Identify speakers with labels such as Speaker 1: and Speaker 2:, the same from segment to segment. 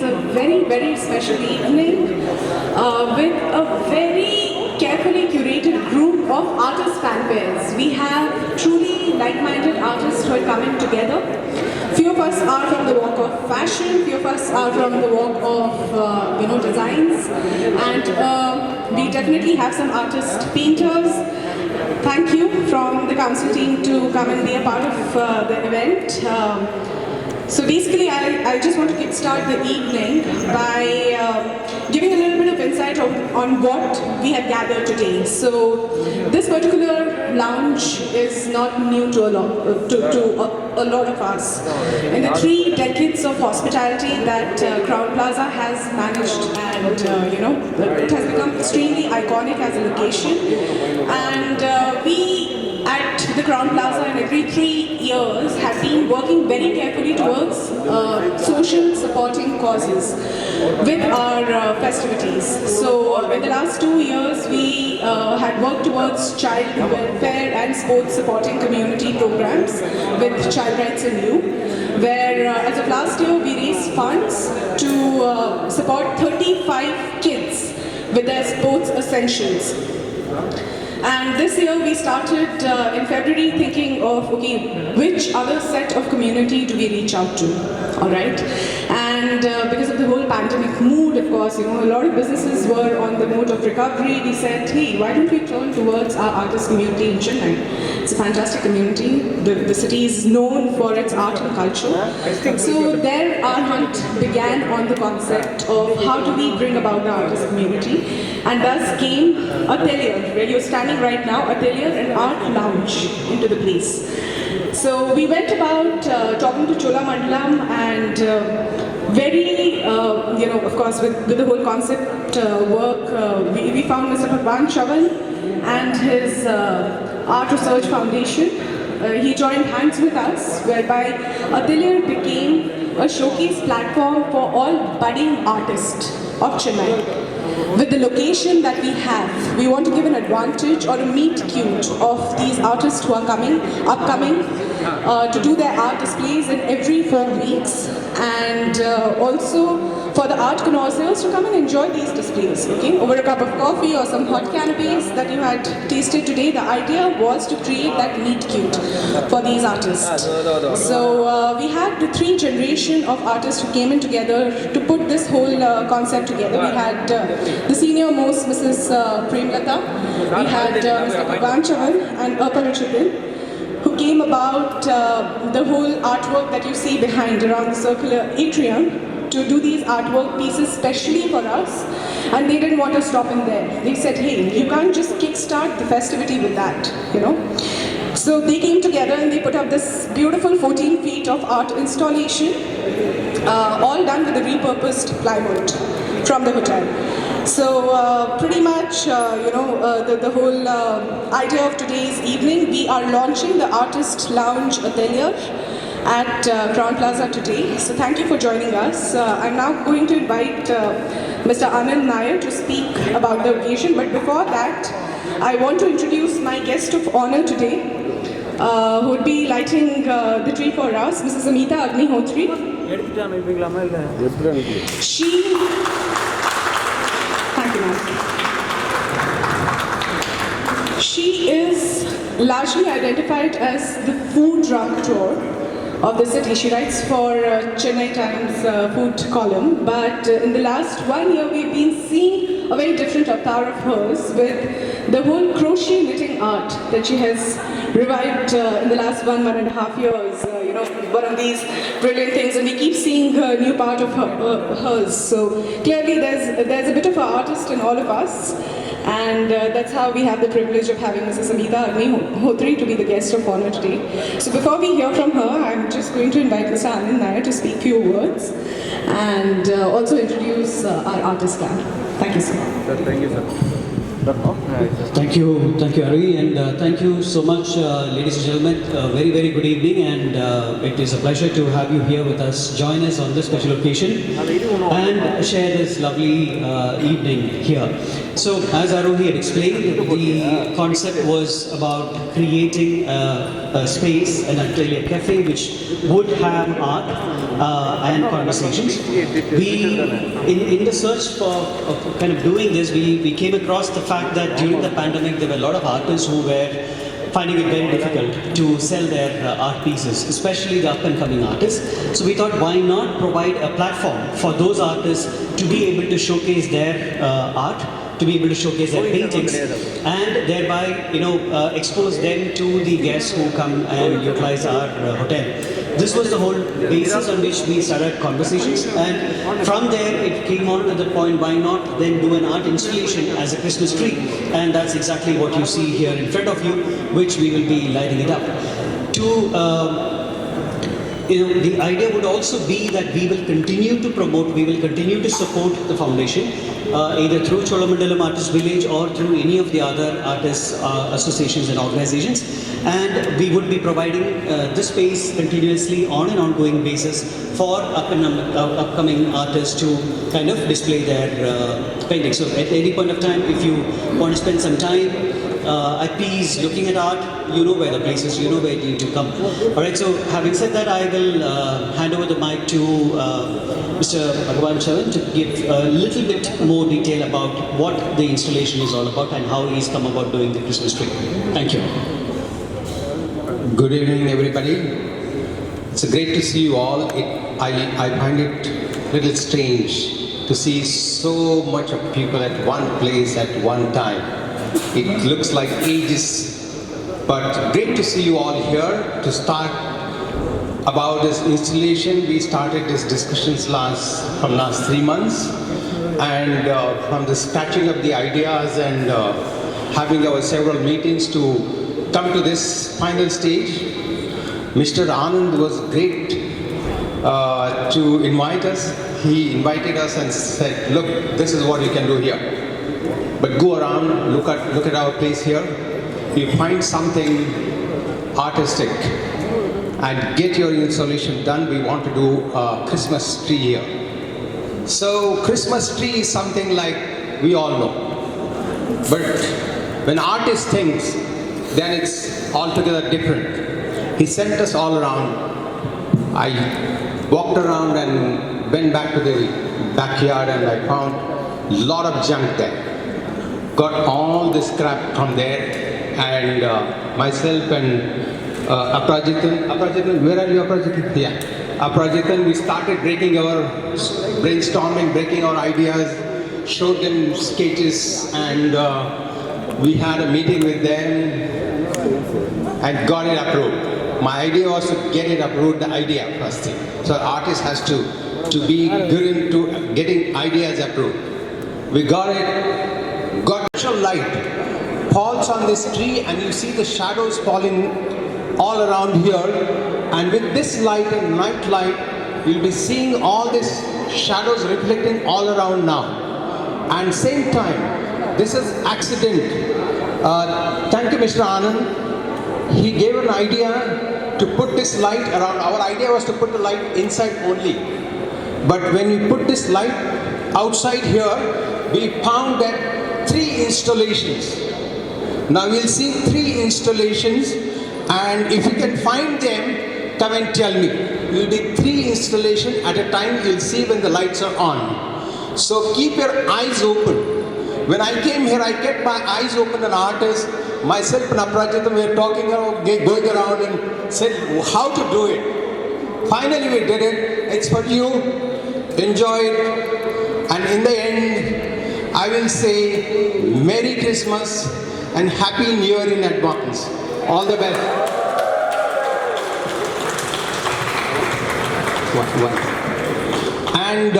Speaker 1: a very, very special evening with a very carefully curated group of artist fan pairs. We have truly like-minded artists who are coming together. Few of us are from the walk of fashion, few of us are from the walk of designs, and we definitely have some artist painters. Thank you from the council team to come and be a part of the event. So basically, I just want to kickstart the evening by giving a little bit of insight on what we have gathered today. So this particular lounge is not new to a lot of us. In the 3 decades of hospitality that Crowne Plaza has managed, and it has become extremely iconic as a location. And we at the Crowne Plaza in every 3 years have been working very carefully towards social supporting causes with our festivities. So in the last 2 years we had worked towards child welfare and sports supporting community programs with Child Rights in You, where as of last year we raised funds to support 35 kids with their sports essentials. And this year we started in February thinking of, okay, which other set of community do we reach out to, all right? And because of the whole pandemic mood, of course, a lot of businesses were on the mode of recovery. We said, hey, why don't we turn towards our artist community in Chennai? It's a fantastic community. The city is known for its art and culture. So there our hunt began on the concept of how do we bring about the artist community, and thus came Atelier, where you're standing right now, Atelier and Art Lounge into the place. So we went about talking to Cholamandalam and very, of course, with the whole concept work, we found Mr. Bhagwan Chavan and his Art Research Foundation. He joined hands with us, whereby Atelier became a showcase platform for all budding artists of Chennai. With the location that we have, we want to give an advantage or a meet cute of these artists who are upcoming to do their art displays in every 4 weeks, and also for the art connoisseurs to come and enjoy these displays, okay? Over a cup of coffee or some hot canapes that you had tasted today, the idea was to create that meet cute for these artists. So we had the 3 generation of artists who came in together to put this whole concept together. We had the senior most, Mrs. Premlata, we had Mr. Bhagwan Chavan and Arpan Chitin, who came about the whole artwork that you see behind around the circular atrium to do these artwork pieces specially for us, and they didn't want to stop in there. They said, hey, you can't just kickstart the festivity with that, So they came together and they put up this beautiful 14 feet of art installation, all done with the repurposed plywood from the hotel. So pretty much, the whole idea of today's evening, we are launching the Artist Lounge Atelier at Crowne Plaza today. So thank you for joining us. I'm now going to invite Mr. Anand Nair to speak about the occasion. But before that, I want to introduce my guest of honor today, who would be lighting the tree for us, Mrs. Amita Agnihotri. Thank you, ma'am. She is largely identified as the food raconteur of the city. She writes for Chennai Times food column, but in the last 1 year we've been seeing a very different avatar of hers with the whole crochet knitting art that she has revived in the last 1.5 years. One of these brilliant things, and we keep seeing a new part of hers. So clearly there's a bit of an artist in all of us. And that's how we have the privilege of having Mrs. Amita Agnihotri to be the guest of honor today. So before we hear from her, I'm just going to invite Mr. Anand Nair to speak a few words and also introduce our artist camp. Thank you, sir.
Speaker 2: Thank you, sir.
Speaker 3: Thank you, Ari, and thank you so much, ladies and gentlemen. Very, very good evening, and it is a pleasure to have you here with us. Join us on this special occasion and share this lovely evening here. So, as Arohi had explained, the concept was about creating a space, an atelier cafe, which would have art and conversations. In the search for kind of doing this, we came across the fact that during the pandemic, there were a lot of artists who were finding it very difficult to sell their art pieces, especially the up-and-coming artists. So we thought, why not provide a platform for those artists to be able to showcase their art, to be able to showcase their paintings, and thereby, expose them to the guests who come and utilize our hotel. This was the whole basis on which we started conversations, and from there it came on to the point, why not then do an art installation as a Christmas tree? And that's exactly what you see here in front of you, which we will be lighting it up. The idea would also be that we will continue to promote, we will continue to support the foundation, either through Cholamandalam Artist Village or through any of the other artists associations and organizations. And we would be providing this space continuously on an ongoing basis for upcoming artists to kind of display their paintings. So at any point of time, if you want to spend some time at peace looking at art, you know where the place is, you know where you need to come. Alright, so having said that, I will hand over the mic to Mr. Bhagavan Chavan to give a little bit more detail about what the installation is all about and how he's come about doing the Christmas tree. Thank you.
Speaker 2: Good evening, everybody. It's great to see you all. I find it a little strange to see so much of people at one place at one time. It looks like ages, but great to see you all here to start about this installation. We started these discussions from last 3 months, and from the sketching of the ideas and having our several meetings to come to this final stage. Mr. Anand was great to invite us. He invited us and said, look, this is what you can do here. But go around, look at our place here. You find something artistic and get your installation done. We want to do a Christmas tree here. So Christmas tree is something like we all know. But when artist thinks, then it's altogether different. He sent us all around. I walked around and went back to the backyard and I found a lot of junk there. Got all the scrap from there, and myself and Aparajithan, where are you, Aparajithan? Yeah, Aparajithan, we started breaking our ideas, showed them sketches, and we had a meeting with them and got it approved. My idea was to get it approved, the idea first thing. So the artist has to be good into getting ideas approved. We got it. Natural light falls on this tree and you see the shadows falling all around here, and with this light and night light you'll be seeing all these shadows reflecting all around now. And same time, this is accident. Thank you, Mr. Anand. He gave an idea to put this light around. Our idea was to put the light inside only, but when we put this light outside here, we found that 3 installations. Now we'll see 3 installations, and if you can find them, come and tell me. We'll be 3 installations at a time. You'll see when the lights are on. So keep your eyes open. When I came here, I kept my eyes open. An artist, myself and Aparajithan, we were talking about going around and said how to do it. Finally we did it. It's for you. Enjoy it. And in the end, I will say Merry Christmas and Happy New Year in advance. All the best. And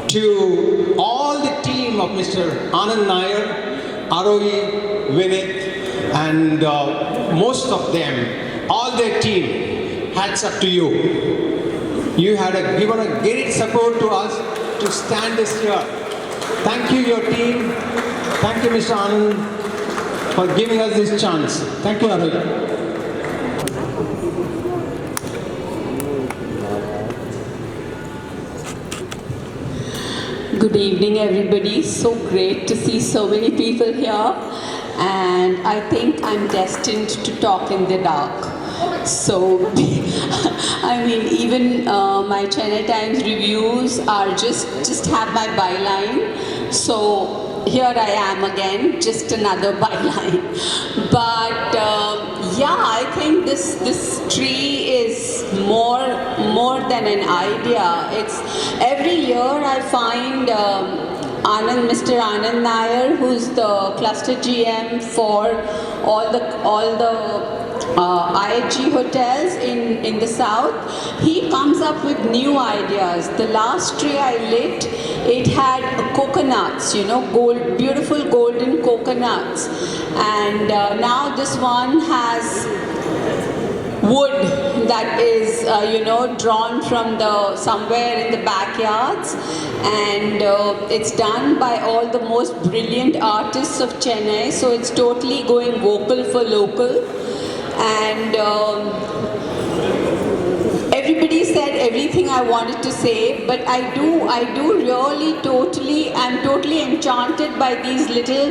Speaker 2: to all the team of Mr. Anand Nair, Arohi, Vinith, and most of them, all their team, hats up to you. You had given a great support to us to stand this here. Thank you, your team. Thank you, Mr. Anand, for giving us this chance. Thank you, Arohi.
Speaker 4: Good evening, everybody. So great to see so many people here. And I think I'm destined to talk in the dark. So, I mean, even my Chennai Times reviews are just have my byline. So here I am again, just another byline. But yeah, I think this tree is more than an idea. It's every year I find Mr. Anand Nair, who's the cluster GM for all the IHG hotels in the south, he comes up with new ideas. The last tree I lit, it had coconuts, you know, beautiful golden coconuts. And now this one has wood that is, you know, drawn from somewhere in the backyards, and it's done by all the most brilliant artists of Chennai. So it's totally going vocal for local, and everybody said everything I wanted to say, but I do really I'm totally enchanted by these little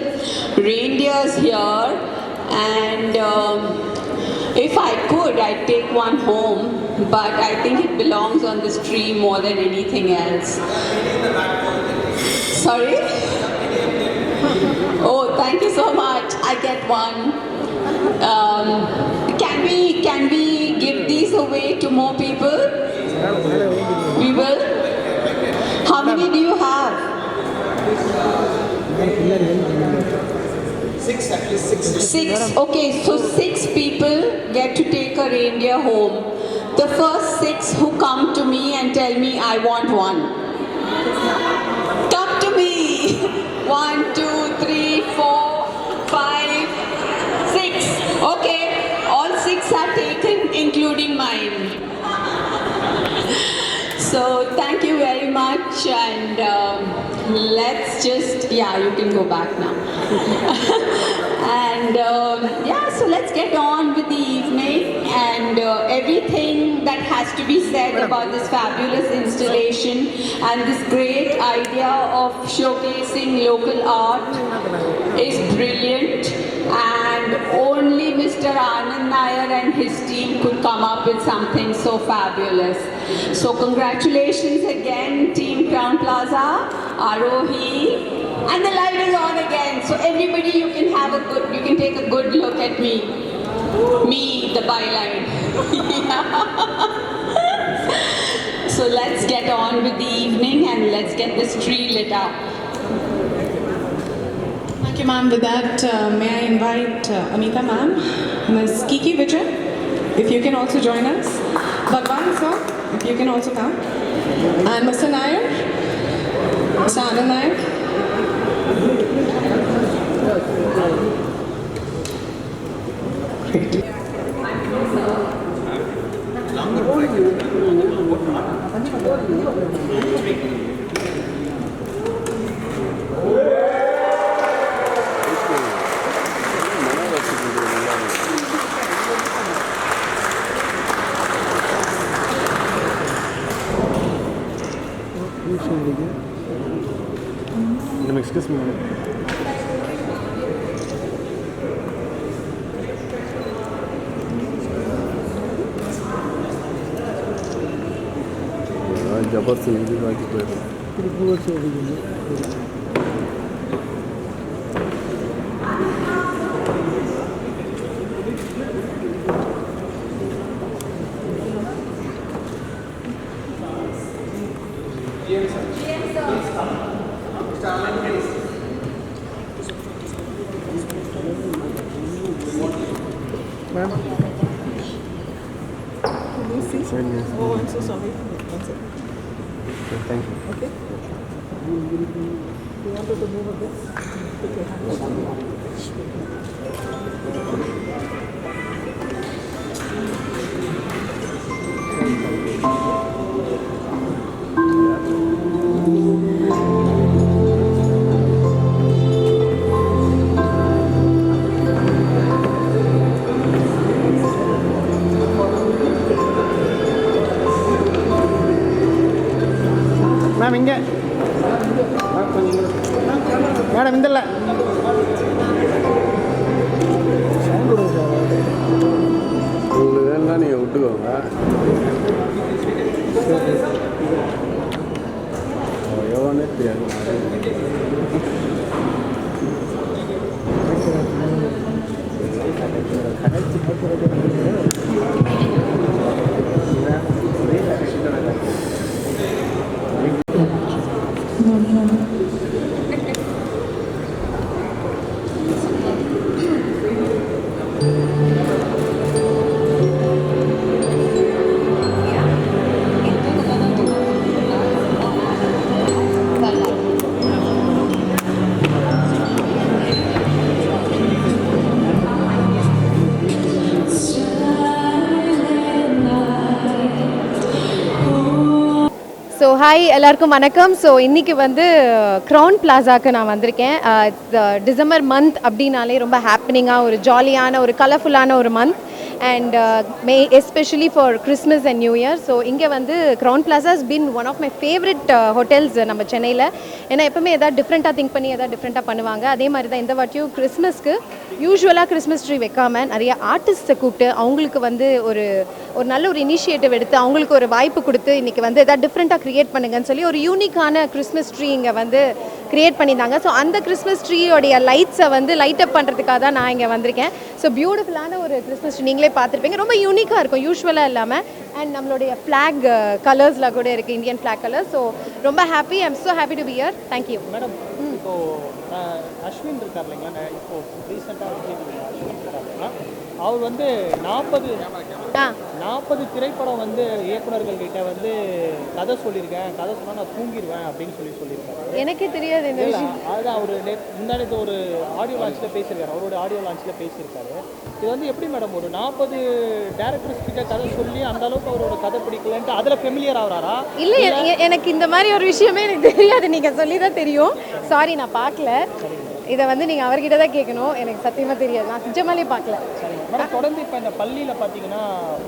Speaker 4: reindeers here, and if I could, I'd take one home, but I think it belongs on this tree more than anything else. Sorry? Oh, thank you so much. I get one. Can we give these away to more people? We will? How many do you have?
Speaker 2: At least six.
Speaker 4: Six. Okay, so 6 people get to take a reindeer home. The first 6 who come to me and tell me I want one. Come to me. 1, 2, 3, 4, 5, 6. Okay, all 6 are taken, including mine. So thank you very much, and let's just, yeah, you can go back now. And yeah, so let's get on with the evening, and everything that has to be said about this fabulous installation and this great idea of showcasing local art is brilliant, and only Mr. Anand Nair and his team could come up with something so fabulous. So congratulations again, Team Crown Plaza, Arohi, and the light is on again. So everybody, you can take a good look at me. Me, the byline. So let's get on with the evening and let's get this tree lit up.
Speaker 1: Thank you, ma'am. With that, may I invite Amita ma'am, Ms. Kiki Vijay, if you can also join us. Bhagwan sir, if you can also come. And Mr. Nair, Mr. Anand Nair. Great.
Speaker 5: Excuse me. Jabbersin hindi ba ito? Ma'am?
Speaker 1: Can you see? Oh, I'm so sorry. One second.
Speaker 5: Okay, thank you.
Speaker 1: Okay. You wanted to move a bit? Put your hand.
Speaker 5: Ma'am, inge. எவ்வளோனே தெரியாது
Speaker 6: so hi எல்லாருக்கும் வணக்கம். So இன்றைக்கி வந்து crown பிளாசாக்கு நான் வந்திருக்கேன். December month அப்படின்னாலே ரொம்ப ஹாப்பனிங்காக ஒரு ஜாலியான ஒரு கலர்ஃபுல்லான ஒரு month and especially for Christmas and new year. So இங்கே வந்து crown plaza has been one of my favourite hotels நம்ம சென்னையில். ஏன்னா எப்பவுமே எதாவது டிஃப்ரெண்ட்டாக திங்க் பண்ணி எதாவது டிஃப்ரெண்ட்டாக பண்ணுவாங்க. அதே மாதிரி தான் இந்த வாட்டியும் கிறிஸ்மஸ்க்கு யூஸ்வலாக கிறிஸ்மஸ் ட்ரீ வைக்காமல் நிறைய ஆர்டிஸ்ட்டை கூப்பிட்டு அவங்களுக்கு வந்து ஒரு நல்ல ஒரு இனிஷியேட்டிவ் எடுத்து அவங்களுக்கு ஒரு வாய்ப்பு கொடுத்து இன்றைக்கி வந்து எதாவது டிஃப்ரெண்ட்டாக க்ரியேட் பண்ணுங்கன்னு சொல்லி ஒரு யூனிக்கான கிறிஸ்மஸ் ட்ரீ இங்கே வந்து க்ரியேட் பண்ணியிருந்தாங்க. ஸோ அந்த கிறிஸ்மஸ் ட்ரீயோடைய லைட்ஸை வந்து லைட் அப் பண்ணுறதுக்காக தான் நான் இங்கே வந்திருக்கேன். ஸோ பியூட்டிஃபுல்லான ஒரு கிறிஸ்மஸ் ட்ரீ நீங்களே பார்த்துருப்பீங்க. ரொம்ப யூனிக்காக இருக்கும் யூஸ்வலாக இல்லாமல். அண்ட் நம்மளுடைய ஃப்ளாக் கலர்ஸில் கூட இருக்குது, இந்தியன் ஃப்ளாக் கலர்ஸ். ஸோ ரொம்ப happy, I am so happy to be here. Thank you
Speaker 7: madam. இப்போது அஸ்வின் இருக்கார் இல்லைங்களா, நான் இப்போது ரீசெண்டாக அஸ்வின் இருக்கார் இல்லைங்களா, அவர் வந்து 40 திரைப்படம் வந்து இயக்குநர்கள் கிட்ட வந்து கதை சொல்லியிருக்கேன், கதை சொன்னால் நான் தூங்கிடுவேன் அப்படின்னு சொல்லியிருக்காரு.
Speaker 6: எனக்கே தெரியாது இந்த விஷயம்.
Speaker 7: அதுதான் அவர் முன்னாடி ஒரு ஆடியோ லான்ச்சில் பேசியிருக்காரு, அவரோட ஆடியோ லான்ச்சில் பேசியிருக்காரு. இது வந்து எப்படி மேடம் ஒரு 40 டேரக்டர்ஸ் கிட்ட கதை சொல்லி அந்த அளவுக்கு அவரோட கதை பிடிக்கலன்ட்டு அதில் ஃபெமிலியர் ஆகிறாரா?
Speaker 6: இல்லை, எனக்கு இந்த மாதிரி ஒரு விஷயமே எனக்கு தெரியாது. நீங்கள் சொல்லி தான் தெரியும். சாரி, நான் பார்க்கல. இதை வந்து நீங்கள் அவர்கிட்ட தான் கேட்கணும். எனக்கு சத்தியமாக தெரியாது, நான் நிஜமாலே பார்க்கல.
Speaker 7: மேடம், தொடர்ந்து இப்போ இந்த பள்ளியில் பார்த்தீங்கன்னா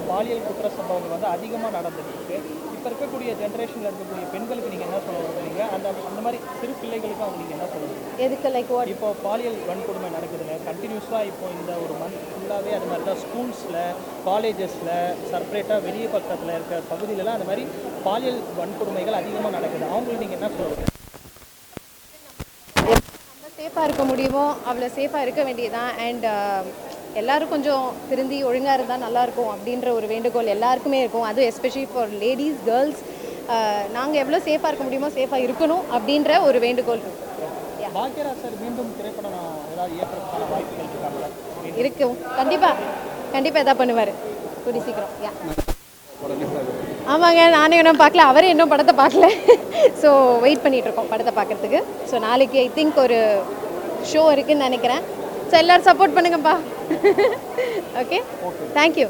Speaker 7: பாலியல் குற்ற சம்பவங்கள் வந்து அதிகமாக நடந்துட்டு இருக்கு. இப்போ இருக்கக்கூடிய ஜென்ரேஷனில் இருக்கக்கூடிய பெண்களுக்கு நீங்கள் என்ன சொல்ல விரும்புறீங்க? அந்த மாதிரி சிறு பிள்ளைகளுக்கு அவங்க நீங்கள் என்ன சொல்லுவீங்க?
Speaker 6: எதுக்கு லைக் வாட்?
Speaker 7: இப்போ பாலியல் வன்கொடுமை நடக்குதுல்ல கண்டினியூஸாக, இப்போ இந்த ஒரு மந்த் ஃபுல்லாகவே அது மாதிரி தான் ஸ்கூல்ஸில், காலேஜஸில், செப்பரேட்டாக வெளியே பக்கத்தில் இருக்கிற பகுதியிலலாம் அந்த மாதிரி பாலியல் வன்கொடுமைகள் அதிகமாக நடக்குது. அவங்களுக்கு நீங்கள் என்ன சொல்லுவீங்க?
Speaker 6: சேஃபாக இருக்க முடியுமோ அவ்வளோ சேஃபாக இருக்க வேண்டியதுதான். அண்ட் எல்லோரும் கொஞ்சம் திருந்தி ஒழுங்காக இருந்தால் நல்லாயிருக்கும் அப்படின்ற ஒரு வேண்டுகோள் எல்லாருக்குமே இருக்கும். அதுவும் எஸ்பெஷலி ஃபார் லேடிஸ், கேர்ள்ஸ். நாங்கள் எவ்வளோ சேஃபாக இருக்க முடியுமோ சேஃபாக இருக்கணும் அப்படின்ற ஒரு வேண்டுகோள் இருக்கும்.
Speaker 7: பாக்யராஜ் சார் மீண்டும் திரைப்படம் ஏதாவது இயக்கிறதுக்கான வாய்ப்புகள் இருக்காங்களா?
Speaker 6: இருக்கும், கண்டிப்பாக எதாவது பண்ணுவார் கூடி சீக்கிரம். ஆமாங்க, நானும் இன்னும் பார்க்கல, அவரே இன்னும் படத்தை பார்க்கல. ஸோ வெயிட் பண்ணிகிட்ருக்கோம் படத்தை பார்க்குறதுக்கு. ஸோ நாளைக்கு ஐ திங்க் ஒரு ஷோ இருக்குதுன்னு நினைக்கிறேன். ஸோ எல்லோரும் சப்போர்ட் பண்ணுங்கப்பா. Okay, thank you.